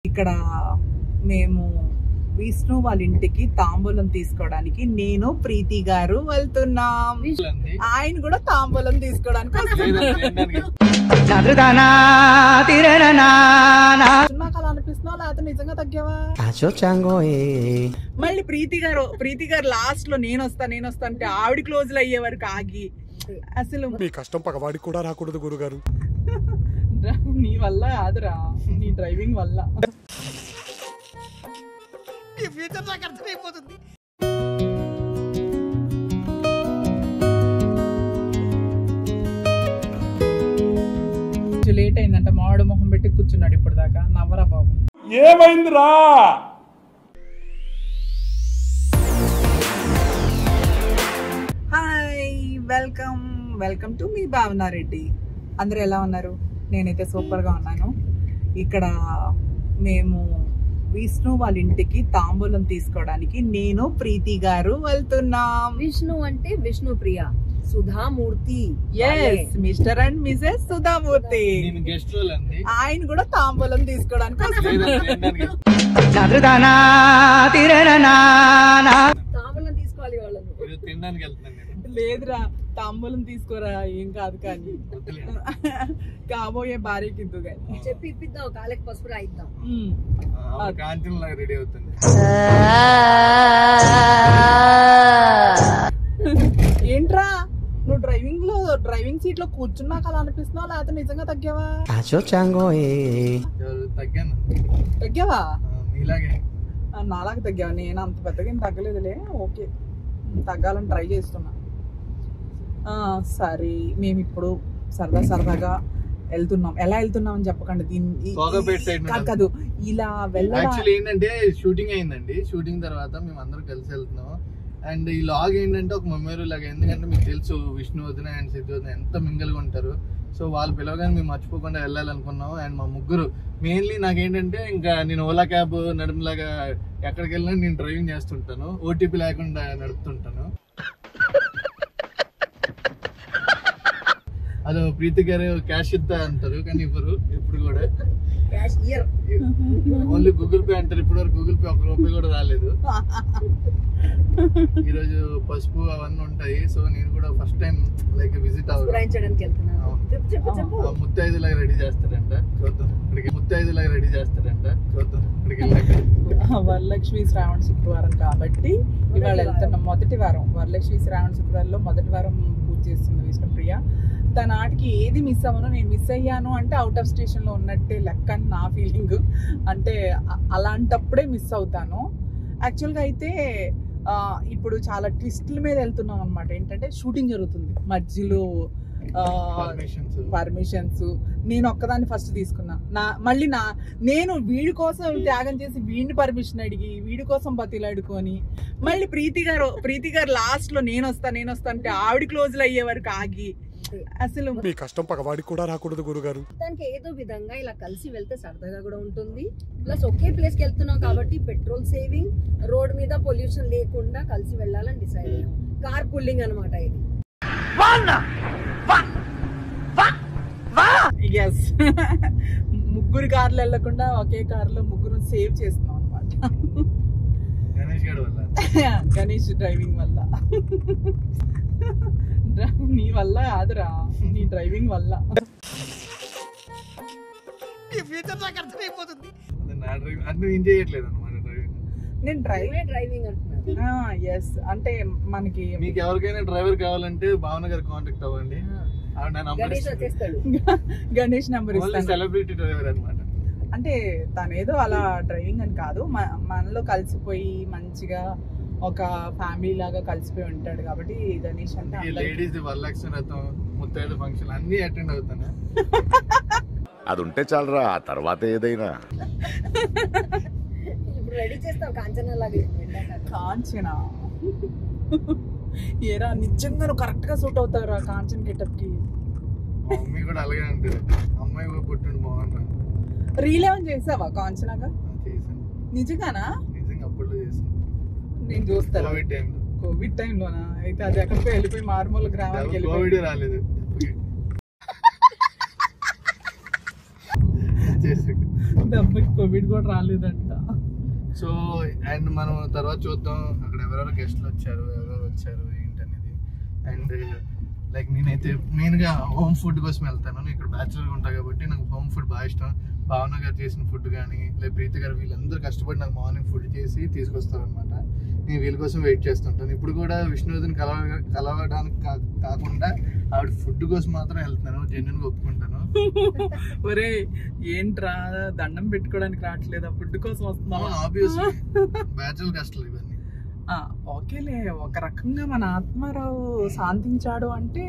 ఇక్కడ మేము విష్ణు వాళ్ళ ఇంటికి తాంబూలం తీసుకోవడానికి నేను ప్రీతి గారు వెళ్తున్నాం. ఆయన కూడా తాంబూలం తీసుకోవడానికి నాకు అలా అనిపిస్తున్నావు, లేకపోతే నిజంగా తగ్గావా? మళ్ళీ ప్రీతి గారు లాస్ట్ లో నేను వస్తా అంటే ఆవిడ క్లోజ్ లో అయ్యే వరకు ఆగి, అసలు మీ కష్టం పగవాడికి కూడా రాకూడదు గురుగారు. నీ వల్ల కాదురా, నీ డ్రైవింగ్ వల్ల. ఈ ఫ్యూచర్ నాకు అర్థమైపోతుంది. లేట్ అయిందంట, మామిడి మొహం పెట్టి కూర్చున్నాడు ఇప్పుడు దాకా. నవ్వరా బాబు. ఏమైందిరా? Hi, welcome to me Bhavanareddy. అందరూ ఎలా ఉన్నారు? నేనైతే సూపర్ గా ఉన్నాను. ఇక్కడ మేము విష్ణు వాళ్ళ ఇంటికి తాంబూలం తీసుకోవడానికి నేను ప్రీతి గారు వెళ్తున్నాం. విష్ణు అంటే Vishnu Priya Sudhamurthy. Yes, mister and Mrs Sudhamurthy. ఆయన కూడా తాంబూలం తీసుకోవడానికి తాంబూలం తీసుకోవాలి వాళ్ళను. లేదురా, తాంబూలం తీసుకోరా, ఏం కాదు. కానీ కాబోయే భార్యకి ఇద్దు కానీ చెప్పి ఇప్పిద్దాం, కాళ్ళకి పసుపు రాయిద్దాం. ఏంట్రా నువ్వు డ్రైవింగ్ సీట్ లో కూర్చున్నాక అలా అనిపిస్తున్నావు, లేకపోతే నిజంగా తగ్గావా? తగ్గావా? నాలాగా తగ్గావా? నేను అంత పెద్దగా ఏం తగ్గలేదులే. ఓకే, తగ్గాలని ట్రై చేస్తున్నా. సరే, మేము ఇప్పుడు సరదాగా వెళ్తున్నాం. ఎలా వెళ్తున్నాం అని చెప్పకండి. దీన్ని కాదు, ఇలా వెళ్ళాలి. ఏంటంటే షూటింగ్ అయిందండి. షూటింగ్ తర్వాత మేము అందరం కలిసి వెళ్తున్నాం. అండ్ ఈ లాగ్ ఏంటంటే ఒక మెమరీ లాగా, ఎందుకంటే మీకు తెలుసు విష్ణు వదిన అండ్ సిద్ధు వదిన ఎంత మింగల్గా ఉంటారు. సో వాళ్ళు పిలవగానే మేము మర్చిపోకుండా వెళ్ళాలనుకున్నాం. అండ్ మా ముగ్గురు మెయిన్లీ నాకేంటంటే, ఇంకా నేను ఓలా క్యాబ్ నడుములాగా ఎక్కడికి వెళ్ళినా నేను డ్రైవింగ్ చేస్తుంటాను, ఓటీపీ లేకుండా నడుపుతుంటాను. అదో ప్రీతి గారు క్యాష్ ఇద్దా అంటారు, కానీ ఇవ్వరు ఎప్పుడు కూడా. ఓన్లీ గూగుల్ పే అంటారు. ఇప్పటి వరకు గూగుల్ పే ₹1 కూడా రాలేదు. ఈరోజు పసుపు అవన్నీ ఉంటాయి. సో నేను కూడా ఫస్ట్ టైం లైక్ విజిట్ అవ్వడానికి ముత్తైదులాగా రెడీ చేస్తారంట, చూద్దాం. ముత్తైదులాగా రెడీ చేస్తారంట, చూద్దాం. ఇక్కడికి వెళ్ళాక వరలక్ష్మి శ్రావణ శుక్రవారం కాబట్టి ఇవాళ వెళ్తున్నాం. మొదటి వారం వరలక్ష్మి శ్రావణ శుక్రవారంలో మొదటి వారం పూజ చేస్తుంది విష్ణుప్రియ. తన ఆటకి ఏది మిస్ అవ్వను. నేను మిస్ అయ్యాను అంటే అవుట్ ఆఫ్ స్టేషన్ లో ఉన్నట్టే లెక్క అని నా ఫీలింగ్. అంటే అలాంటప్పుడే మిస్ అవుతాను. యాక్చువల్గా అయితే ఇప్పుడు చాలా ట్విస్ట్ల మీద వెళ్తున్నాం అనమాట. ఏంటంటే షూటింగ్ జరుగుతుంది మధ్యలో, పర్మిషన్స్ నేను ఒక్కదాన్ని ఫస్ట్ తీసుకున్నా. మళ్ళీ నేను వీడి కోసం త్యాగం చేసి వీడిని పర్మిషన్ అడిగి వీడి కోసం బతిలాడుకొని, మళ్ళీ ప్రీతి గారు లాస్ట్ లో నేను వస్తా అంటే ఆవిడ క్లోజ్ లో అయ్యే వరకు ఆగి, అసలు మీ కష్టం పగవాడికి కూడా రాకూడదు గురుగారు. దానికి ఏదో విధంగా ఇలా కలిసి వెళ్తే సరదాగా కూడా ఉంటుంది. ప్లస్ ఒకే ప్లేస్ కి వెళ్తున్నాం కాబట్టి పెట్రోల్ సేవింగ్, రోడ్ మీద పొల్యూషన్ లేకుండా కలిసి వెళ్ళాలని డిసైడ్ అయ్యాం. కార్ పుల్లింగ్ అనమాట ఇది. ముగ్గురు కార్లు వెళ్లకుండా ఒకే కార్లో ముగ్గురు సేవ్ చేస్తున్నాం అనమాట. గణేష్ డ్రైవింగ్ వల్ల. నీ వల్ల కాదురా, నీ డ్రైవింగ్ వల్ల. ఈ ఫ్యూచర్ నాకు అర్థమైపోతుంది. నేను డ్రైవింగ్ అంటున్నాను. ఎస్, అంటే మనకి మీకు ఎవరికైనా డ్రైవర్ కావాలంటే భావన గారు కాంటాక్ట్ అవ్వండి. గణేష్ నెంబర్ ఇస్తాను. సెలబ్రిటీ డ్రైవర్ అన్నమాట. అంటే తనేదో అలా డ్రైవింగ్ అని కాదు, మనలో కలిసిపోయి మంచిగా ఒక ఫ్యామిలీ లాగా కలిసిపోయి ఉంటాడు కాబట్టి గణేష్ అంటే. లేడీస్ వరలక్ష్మి వ్రతం, ముత్తైదు ఫంక్షన్ అన్ని అటెండ్ అవుతాను. అది ఉంటే చాలరా, ఆ తర్వాత ఏదైనా. ఇప్పుడు రెడీ చేస్తాం కాంచనా లాగా. కాంచనా ఏరా, నిజంగా నువ్వు కరెక్ట్ గా సూట్ అవుతావురా కాంచన్ గెటప్ కి. మమ్మీ కూడా అలాగే అంటారు, అమ్మాయి పుట్టిండు బాగున్నా. రీల్ ఏమైనా చేసావా కాంచనాగా? చేశాను. నిజంగానా? నిజంగా అప్పుడు చేశాను. నేను చూస్తాను. కోవిడ్ టైంలోనా? అయితే అది ఎక్కడికో వెళ్ళిపోయి మారుమూల గ్రామానికి వెళ్ళిపోయి. కోవిడ్ రాలేదు. దెబ్బకి కోవిడ్ కూడా రాలేదంట. సో అండ్ మనం తర్వాత చూద్దాం అక్కడ ఎవరెవరు గెస్ట్లు వచ్చారు, ఎవరెవరు వచ్చారు ఏంటనేది. అండ్ లైక్ నేనైతే మెయిన్గా హోమ్ ఫుడ్ కోసం వెళ్తాను. నేను ఇక్కడ బ్యాచులర్గా ఉంటాను కాబట్టి నాకు హోమ్ ఫుడ్ బాగా ఇష్టం. భావన గారు చేసిన ఫుడ్ కానీ లేదా ప్రీతి గారు వీళ్ళందరూ కష్టపడి నాకు మార్నింగ్ ఫుడ్ చేసి తీసుకొస్తారు అనమాట. నేను వీళ్ళ కోసం వెయిట్ చేస్తుంటాను. ఇప్పుడు కూడా విష్ణువర్ధన్ కలవడానికి కాకుండా ఆవిడ ఫుడ్ కోసం మాత్రం వెళ్తున్నాను, జెన్యున్గా ఒప్పుకుంటాను. ఒరే ఏంట్రా దండం పెట్టుకోవడానికి రావట్లేదు, ఫుడ్ కోసం వస్తున్నావు. ఆబ్వియస్లీ బ్యాచులర్ కష్టాలు ఇవన్నీ. ఓకేలే, ఒక రకంగా మన ఆత్మారావు శాంతించాడు అంటే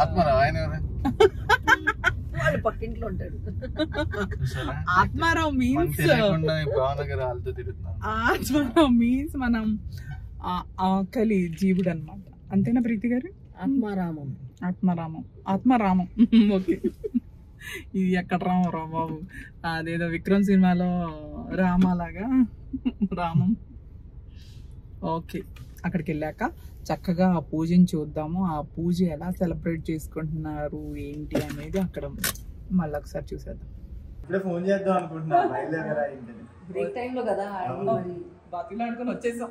ఆత్మారావు ఆయన వాళ్ళు పక్కింట్లో ఉంటాడు. ఆత్మారావు మీన్స్ ఆత్మారావు మీన్స్ మనం ఆకలి జీవుడు అనమాట. అంతేనా ప్రీతి గారు? ఆత్మారామం. ఆత్మారామం ఆత్మారామం ఓకే. ఇది ఎక్కడ రామరా బాబు, అదేదో విక్రమ్ సినిమాలో రామాలాగా రామం. ఓకే, అక్కడికి వెళ్ళాక చక్కగా ఆ పూజని చూద్దాము. ఆ పూజ ఎలా సెలబ్రేట్ చేసుకుంటున్నారు ఏంటి అనేది అక్కడ మళ్ళీ ఒకసారి చూసేద్దాం. ఫోన్ చేద్దాం అనుకుంటున్నా, బయలుదేరా బ్రేక్ టైంలో కదా బాతిలో ఆడుకొని వచ్చేసాం.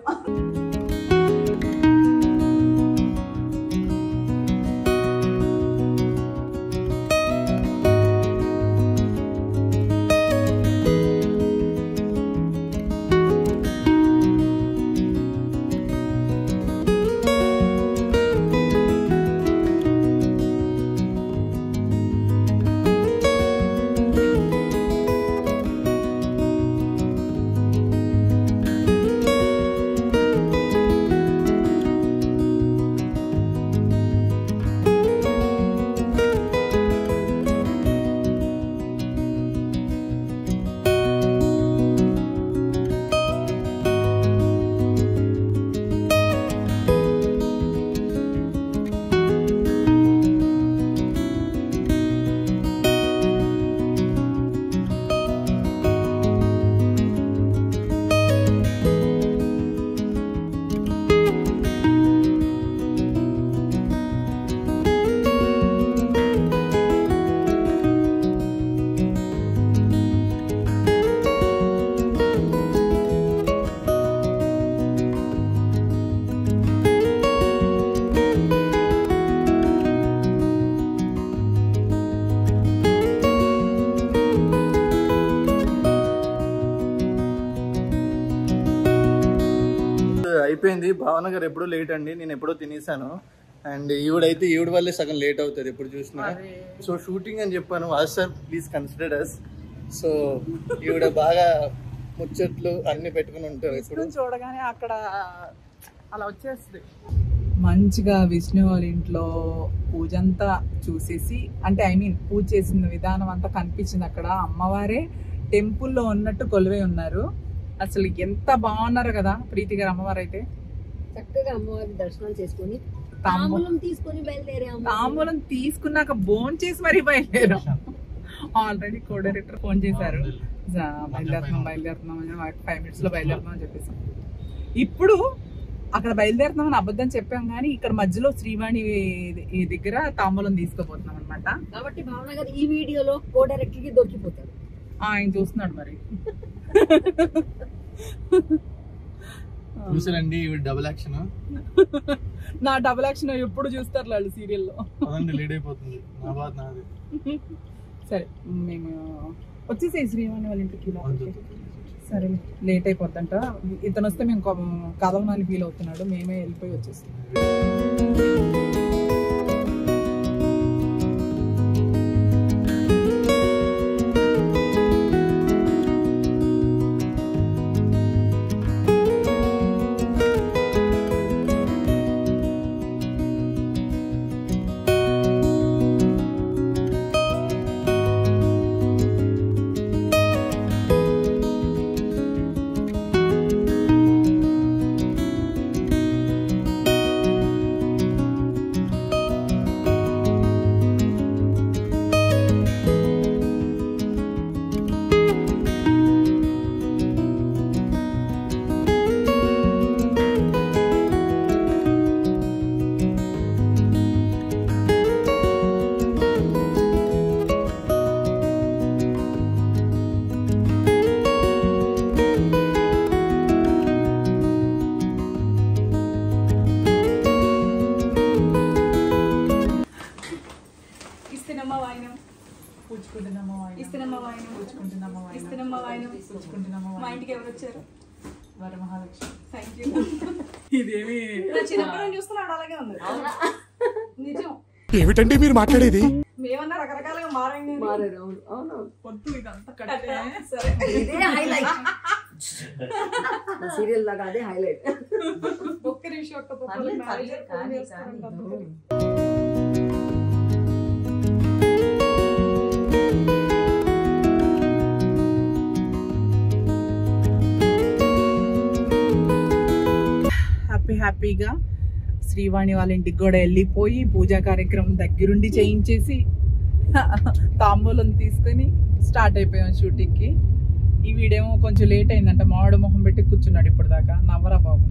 అయిపోయింది. భావన గారు ఎప్పుడో లేట్ అండి, నేను ఎప్పుడో తినేసాను. అండ్ ఈవిడ వల్లే సగం లేట్ అవుతుంది ఎప్పుడు చూసినా. సో షూటింగ్ అని చెప్పాను, sir please consider us. So ఈవిడ బాగా ముచ్చట్లు అన్ని పెట్టుకుని ఉంటారు. ఇప్పుడు చూడగానే అక్కడ అలా వచ్చేస్తుంది. మంచిగా విష్ణు వాళ్ళ ఇంట్లో పూజ అంతా చూసేసి, అంటే పూజ చేసిన విధానం అంతా కనిపించింది. అక్కడ అమ్మవారే టెంపుల్లో ఉన్నట్టు కొలువై ఉన్నారు. అసలు ఎంత బాగున్నారు కదా ప్రీతి గారు. అమ్మవారు అయితే చక్కగా అమ్మవారి దర్శనం చేసుకుని తాంబూలం తీసుకుని బయలుదేరాము. తాంబూలం తీసుకున్నాక బోన్ చేసి మరీ బయలుదేరాం. ఆల్రెడీ కో డైరెక్టర్ ఫోన్ చేశారు, బయలుదేరుతున్నాం 5 minutes లో బయలుదేరుతున్నాం అని చెప్పేసి. ఇప్పుడు అక్కడ బయలుదేరుతున్నామని అబద్ధం చెప్పాం, కానీ ఇక్కడ మధ్యలో శ్రీవాణి దగ్గర తాంబూలం తీసుకోబోతున్నాం అనమాట. కాబట్టి భావన గారు ఈ వీడియోలో కో డైరెక్టర్ కి దొరికిపోతారు. ఆయన చూస్తున్నాడు మరి. చూసారండి డబుల్ యాక్షన్. నా డబుల్ యాక్షన్ ఎప్పుడు చూస్తారు వాళ్ళు సీరియల్లో. లేట్ అయిపోతుంది, నా బాధ నాది. సరే మేము వచ్చేసే శ్రీవాణి వాళ్ళ ఇంటికి. సరే లేట్ అయిపోద్దంట, ఇతను వస్తే మేము కదలమని ఫీల్ అవుతున్నాడు, మేమే వెళ్ళిపోయి వచ్చేస్తాం. మా ఇంటికి ఎవరు వచ్చారు? వరమహాలక్ష్మి. Thank you. ఇదేమి చిన్నపిల్లని చూస్తున్నాడు అలాగే ఉంది. నిజం. ఏమిటండి మీరు మాట్లాడేది? మేమన్నా రకరకాలుగా మారండి. పొద్దు ఇదంతా కట్టే. సరే ఇదే హైలైట్ సీరియల్ లాగా అదే హైలైట్. ఒక్క నిమిషం ఒక్క పప్పులు మేనేజర్ ఫోన్ చేస్తారంట. హ్యాపీగా శ్రీవాణి వాళ్ళ ఇంటికి కూడా వెళ్ళిపోయి పూజా కార్యక్రమం దగ్గరుండి చేయించేసి తాంబూలం తీసుకొని స్టార్ట్ అయిపోయాం షూటింగ్కి. ఈ వీడియో కొంచెం లేట్ అయిందంట. మామిడి మొహం పెట్టి కూర్చున్నాడు ఇప్పుడు దాకా. నవ్వరా బాబు.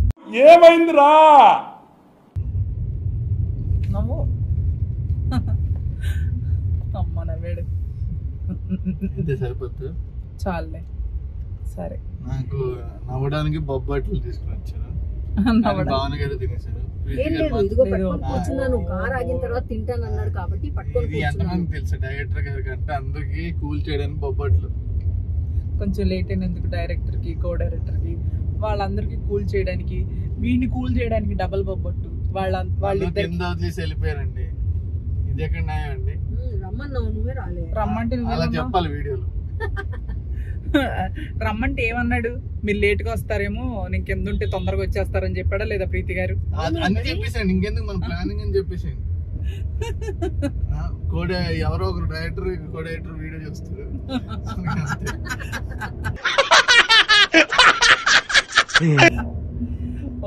ఏమైందిరా? నవ్వు. అమ్మ నవ్వాడు. సరిపోతుంది చాలే. సరే నాకు నవ్వడానికి బొబ్బట్లు తీసుకుని వచ్చాను. భావన గారు తినేసారు. ఏం లేదు, ఇదిగో పట్టుకొని కూర్చున్నాను. కార్ ఆగిన తర్వాత తింటాను అన్నాడు కాబట్టి పట్టుకొని ఇది ఎంతమంది తెలుసు డైరెక్టర్ గారికి అంటే అందరికి కూల్ చేయడానికి బొబ్బట్లు. కొంచెం లేట్ అయినందుకు డైరెక్టర్కి, కో డైరెక్టర్కి, వాళ్ళందరికీ కూల్ చేయడానికి, వీడిని కూల్ చేయడానికి డబల్ బొబ్బట్టు. వాళ్ళిద్దరు కింద వదిలేసి వెళ్ళిపోయారండి. ఇది ఎక్కడ న్యాయం అండి? రమ్మన్నావు, నువ్వే రాలే. రమ్మంటే అలా చెప్పాలి వీడియోలో. రమ్మంటే ఏమన్నాడు? మీరు లేట్ గా వస్తారేమో, నేను కింద ఉంటే తొందరగా వచ్చేస్తారని చెప్పాడా లేదా ప్రీతి గారు? అన్ని చెప్పేసాను. ఇంకెందుకు మన ప్లానింగ్ అని చెప్పేసాను. ఎవరో ఒకరు డైరెక్టర్ కో డైరెక్టర్ వీడియో చూస్తారు.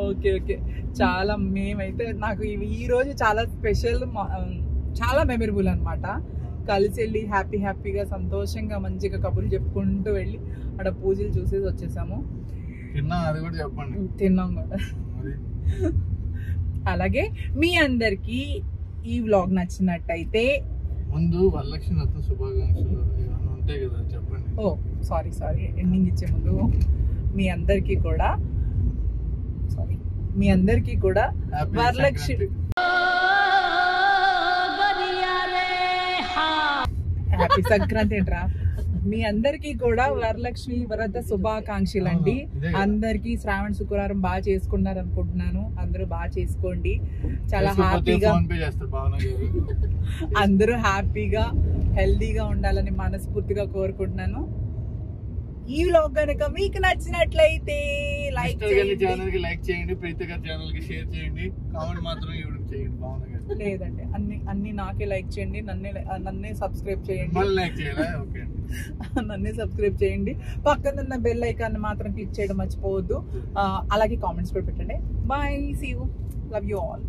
Okay okay. చాలా మేమైతే నాకు ఈ రోజు చాలా స్పెషల్, చాలా మెమరబుల్ అన్నమాట. కలిసి వెళ్ళి హ్యాపీగా సంతోషంగా మంచిగా కబుర్లు చెప్పుకుంటూ వెళ్ళి అక్కడ పూజలు చూసేసి వచ్చేసాము. అది కూడా చెప్పండి. తిన్నాం కూడా. అలాగే మీ అందరికి ఈ వ్లాగ్ నచ్చినట్టయితే ముందు వరలక్ష్మి వ్రతం శుభాకాంక్షలు ఉంటాయి కదా, చెప్పండి. ఓ సారీ ఎండింగ్ ఇచ్చే ముందు మీ అందరికీ కూడా వరలక్ష్మి హ్యాపీ సంక్రాంతి ఏంట్రా. మీ అందరికీ కూడా వరలక్ష్మి వ్రత శుభాకాంక్షలు అండి. అందరికి శ్రావణ శుక్రవారం బాగా చేసుకున్నారు అనుకుంటున్నాను. అందరూ బాగా చేసుకోండి. చాలా హ్యాపీగా అందరూ హ్యాపీగా హెల్దీగా ఉండాలని మనస్ఫూర్తిగా కోరుకుంటున్నాను. ఈ వ్లాగ్ కనుక మీకు నచ్చినట్లయితే లైక్ చేయండి, ప్రీతి గారి ఛానల్ కి షేర్ చేయండి, కామెంట్ మాత్రం యూట్యూబ్ చేయండి. బాగున్నాయి లేదండి అన్ని నాకే లైక్ చేయండి, నన్నే సబ్స్క్రైబ్ చేయండి. నన్నే సబ్స్క్రైబ్ చేయండి. పక్కన ఉన్న బెల్ ఐకాన్ మాత్రం క్లిక్ చేయడం మర్చిపోవద్దు. అలాగే కామెంట్స్ కూడా పెట్టండి. Bye, see you, love you all.